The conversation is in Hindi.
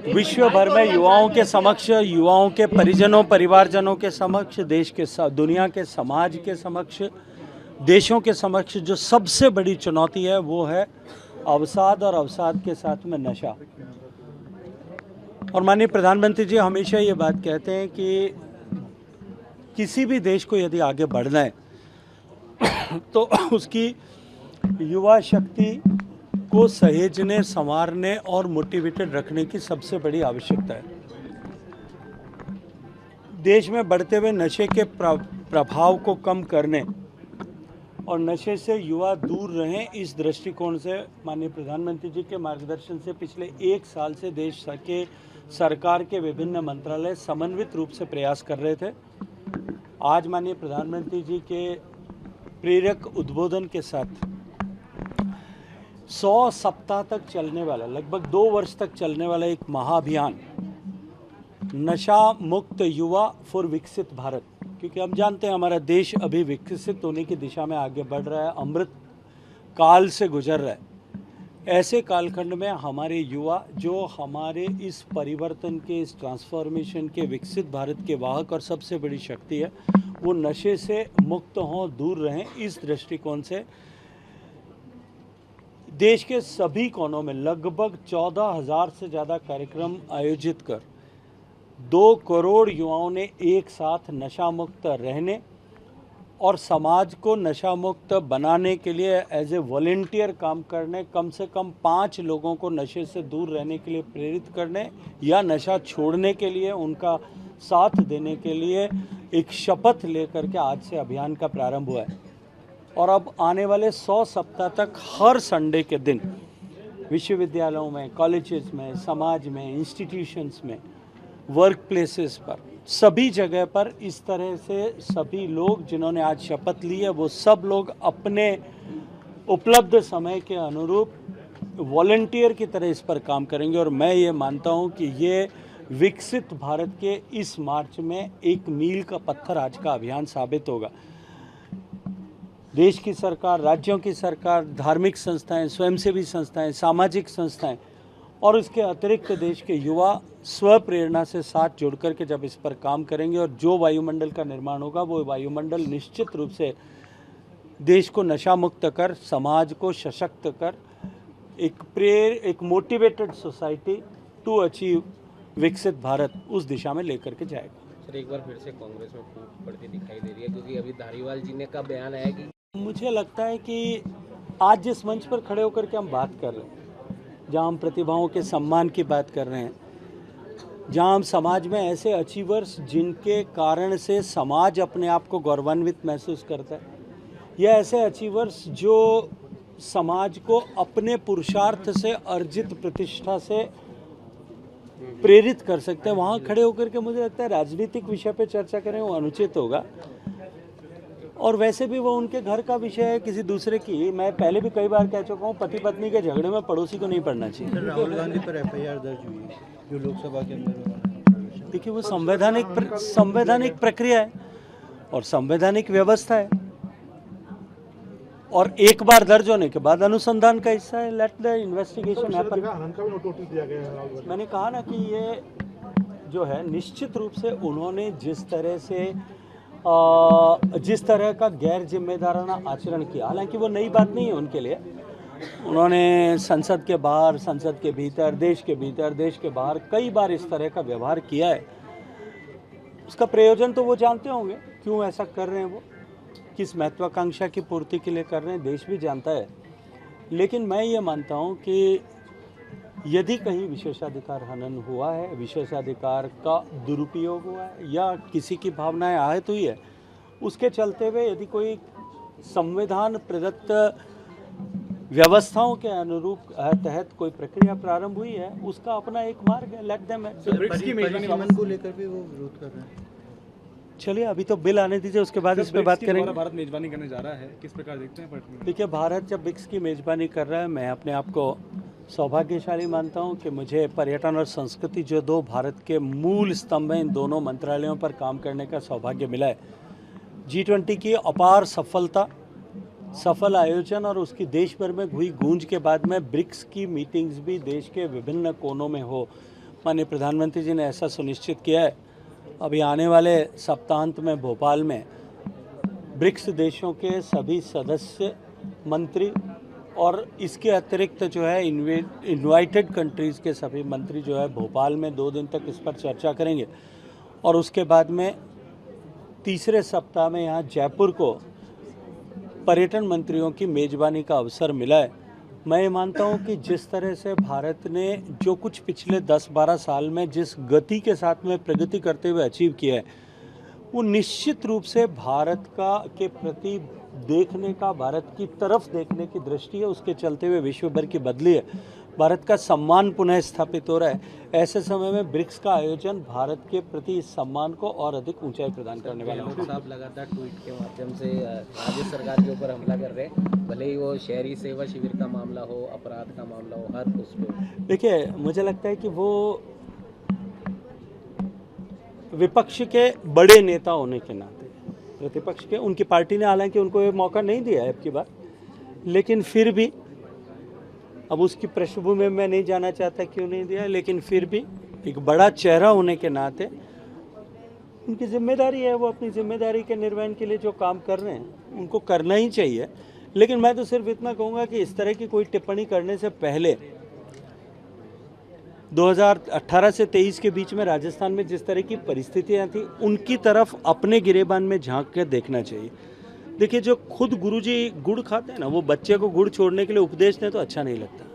विश्व भर में युवाओं के समक्ष, युवाओं के परिजनों परिवारजनों के समक्ष, देश के दुनिया के समाज के समक्ष, देशों के समक्ष जो सबसे बड़ी चुनौती है वो है अवसाद और अवसाद के साथ में नशा। और माननीय प्रधानमंत्री जी हमेशा ये बात कहते हैं कि किसी भी देश को यदि आगे बढ़ना है तो उसकी युवा शक्ति को सहेजने, संवारने और मोटिवेटेड रखने की सबसे बड़ी आवश्यकता है। देश में बढ़ते हुए नशे के प्रभाव को कम करने और नशे से युवा दूर रहें, इस दृष्टिकोण से माननीय प्रधानमंत्री जी के मार्गदर्शन से पिछले 1 साल से देश के सरकार के विभिन्न मंत्रालय समन्वित रूप से प्रयास कर रहे थे। आज माननीय प्रधानमंत्री जी के प्रेरक उद्बोधन के साथ 100 सप्ताह तक चलने वाला, लगभग 2 वर्ष तक चलने वाला एक महाअभियान नशा मुक्त युवा फॉर विकसित भारत, क्योंकि हम जानते हैं हमारा देश अभी विकसित होने की दिशा में आगे बढ़ रहा है, अमृत काल से गुजर रहा है। ऐसे कालखंड में हमारे युवा जो हमारे इस परिवर्तन के, इस ट्रांसफॉर्मेशन के, विकसित भारत के वाहक और सबसे बड़ी शक्ति है, वो नशे से मुक्त हों, दूर रहें। इस दृष्टिकोण से देश के सभी कोनों में लगभग 14,000 से ज़्यादा कार्यक्रम आयोजित कर 2 करोड़ युवाओं ने एक साथ नशा मुक्त रहने और समाज को नशा मुक्त बनाने के लिए एज ए वॉलंटियर काम करने, कम से कम 5 लोगों को नशे से दूर रहने के लिए प्रेरित करने या नशा छोड़ने के लिए उनका साथ देने के लिए एक शपथ लेकर के आज से अभियान का प्रारंभ हुआ है। और अब आने वाले 100 सप्ताह तक हर संडे के दिन विश्वविद्यालयों में, कॉलेजेस में, समाज में, इंस्टीट्यूशंस में, वर्क प्लेसेस पर, सभी जगह पर इस तरह से सभी लोग जिन्होंने आज शपथ ली है वो सब लोग अपने उपलब्ध समय के अनुरूप वॉलंटियर की तरह इस पर काम करेंगे। और मैं ये मानता हूँ कि ये विकसित भारत के इस मार्च में एक मील का पत्थर आज का अभियान साबित होगा। देश की सरकार, राज्यों की सरकार, धार्मिक संस्थाएं, स्वयंसेवी संस्थाएं, सामाजिक संस्थाएं और इसके अतिरिक्त देश के युवा स्व प्रेरणा से साथ जुड़ कर के जब इस पर काम करेंगे और जो वायुमंडल का निर्माण होगा वो वायुमंडल निश्चित रूप से देश को नशा मुक्त कर, समाज को सशक्त कर, एक मोटिवेटेड सोसाइटी टू अचीव विकसित भारत, उस दिशा में लेकर के जाएगा। सर, एक बार फिर से कांग्रेस में फूट पड़ती दिखाई दे रही है, क्योंकि अभी धारीवाल जी ने का बयान आया कि मुझे लगता है कि आज जिस मंच पर खड़े होकर के हम बात कर रहे हैं, जहां हम प्रतिभाओं के सम्मान की बात कर रहे हैं, जहां हम समाज में ऐसे अचीवर्स जिनके कारण से समाज अपने आप को गौरवान्वित महसूस करता है, या ऐसे अचीवर्स जो समाज को अपने पुरुषार्थ से अर्जित प्रतिष्ठा से प्रेरित कर सकते हैं, वहाँ खड़े होकर के मुझे लगता है राजनीतिक विषय पे चर्चा करें वो अनुचित होगा। और वैसे भी वो उनके घर का विषय है, किसी दूसरे की। मैं पहले भी कई बार कह चुका हूँ, पति पत्नी के झगड़े में पड़ोसी को नहीं पड़ना चाहिए। राहुल गांधी पर एफआईआर दर्ज हुई है जो लोकसभा के अंदर। देखिए वो संवैधानिक प्रक्रिया है और संवैधानिक व्यवस्था है और एक बार दर्ज होने के बाद अनुसंधान का हिस्सा है। Let the investigation happen. मैंने कहा ना कि ये जो है निश्चित रूप से उन्होंने जिस तरह का गैर जिम्मेदाराना आचरण किया, हालांकि वो नई बात नहीं है उनके लिए। उन्होंने संसद के बाहर, संसद के भीतर, देश के बाहर कई बार इस तरह का व्यवहार किया है। उसका प्रयोजन तो वो जानते होंगे क्यों ऐसा कर रहे हैं, वो किस महत्वाकांक्षा की पूर्ति के लिए कर रहे हैं, देश भी जानता है। लेकिन मैं ये मानता हूँ कि यदि कहीं विशेषाधिकार हनन हुआ है, विशेषाधिकार का दुरुपयोग हुआ है या किसी की भावनाएं आहत हुई है, उसके चलते हुए यदि कोई संविधान प्रदत्त व्यवस्थाओं के अनुरूप तहत कोई प्रक्रिया प्रारंभ हुई है, उसका अपना एक मार्ग है। लेट देम को लेकर भी वो विरोध कर रहे हैं। चलिए अभी तो बिल आने दीजिए, उसके बाद इस पे बात करेंगे। भारत मेजबानी करने जा रहा है, किस प्रकार देखते हैं? देखिए, भारत जब ब्रिक्स की मेजबानी कर रहा है, मैं अपने आप को सौभाग्यशाली मानता हूं कि मुझे पर्यटन और संस्कृति, जो 2 भारत के मूल स्तंभ हैं, इन दोनों मंत्रालयों पर काम करने का सौभाग्य मिला है। G20 की अपार सफलता, सफल आयोजन और उसकी देश भर में हुई गूंज के बाद में ब्रिक्स की मीटिंग्स भी देश के विभिन्न कोनों में हो, माननीय प्रधानमंत्री जी ने ऐसा सुनिश्चित किया है। अभी आने वाले सप्ताहांत में भोपाल में ब्रिक्स देशों के सभी सदस्य मंत्री और इसके अतिरिक्त जो है इनवाइटेड कंट्रीज़ के सभी मंत्री जो है भोपाल में 2 दिन तक इस पर चर्चा करेंगे। और उसके बाद में तीसरे सप्ताह में यहाँ जयपुर को पर्यटन मंत्रियों की मेज़बानी का अवसर मिला है। मैं ये मानता हूँ कि जिस तरह से भारत ने जो कुछ पिछले 10-12 साल में जिस गति के साथ में प्रगति करते हुए अचीव किया है, वो निश्चित रूप से भारत के प्रति देखने का, भारत की तरफ देखने की दृष्टि है, उसके चलते हुए विश्व भर की बदली है। भारत का सम्मान पुनः स्थापित हो रहा है। ऐसे समय में ब्रिक्स का आयोजन भारत के प्रति इस सम्मान को और अधिक ऊंचाई प्रदान करने वाला है। गहलोत साहब लगातार ट्वीट के माध्यम से राज्य सरकार के ऊपर हमला कर रहे हैं, भले ही वो शहरी सेवा शिविर का मामला हो, अपराध का मामला हो, हर उस पर। देखिए, मुझे लगता है कि वो विपक्ष के बड़े नेता होने के नाते, प्रतिपक्ष के, उनकी पार्टी ने हालांकि उनको ये मौका नहीं दिया है अब की बार, लेकिन फिर भी, अब उसकी पृष्ठभूमि में मैं नहीं जाना चाहता क्यों नहीं दिया, लेकिन फिर भी एक बड़ा चेहरा होने के नाते उनकी जिम्मेदारी है, वो अपनी जिम्मेदारी के निर्वहन के लिए जो काम कर रहे हैं उनको करना ही चाहिए। लेकिन मैं तो सिर्फ इतना कहूँगा कि इस तरह की कोई टिप्पणी करने से पहले 2018 से 23 के बीच में राजस्थान में जिस तरह की परिस्थितियाँ थी, उनकी तरफ अपने गिरेबान में झांक कर देखना चाहिए। देखिए, जो खुद गुरुजी गुड़ खाते हैं ना, वो बच्चे को गुड़ छोड़ने के लिए उपदेश दें तो अच्छा नहीं लगता।